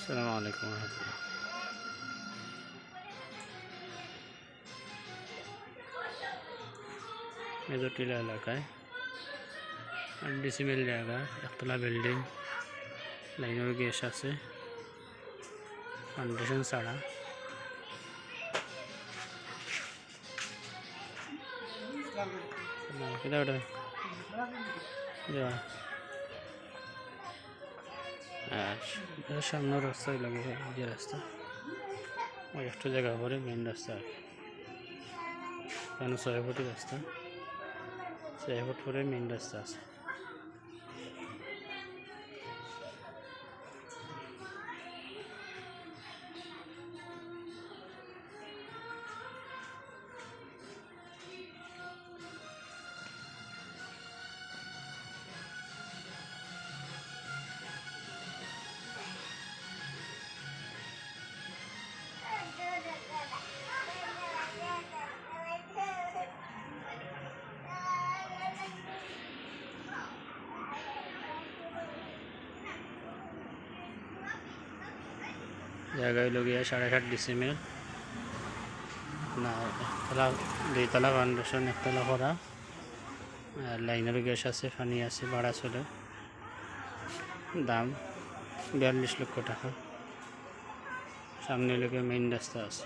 আসসালামু আলাইকুম রহমতুল্লাহ। মেজরটিলা এলাকায় 8 ডিসিমেল জায়গা, একতলা বিল্ডিং, লাইনের গ্যাস আছে, ফাউন্ডেশন ছাড়া। কেটা ওটা সামনের রাস্তায় লাগে যে রাস্তা ওই একটা জায়গা পরে মেন রাস্তা আর কেন 6 ফুটের রাস্তা, 6 ফুট পরে মেন রাস্তা আছে। জায়গায় লগিয়া 7.5 ডিসিমেল না, একতলা 2তলা ফাউন্ডেশন, একতলা করা, আর লাইনের গ্যাস আছে, পানি আছে, ভাড়া চলে। দাম 42 লক্ষ টাকা। সামনে লোকে মেইন রাস্তা আছে।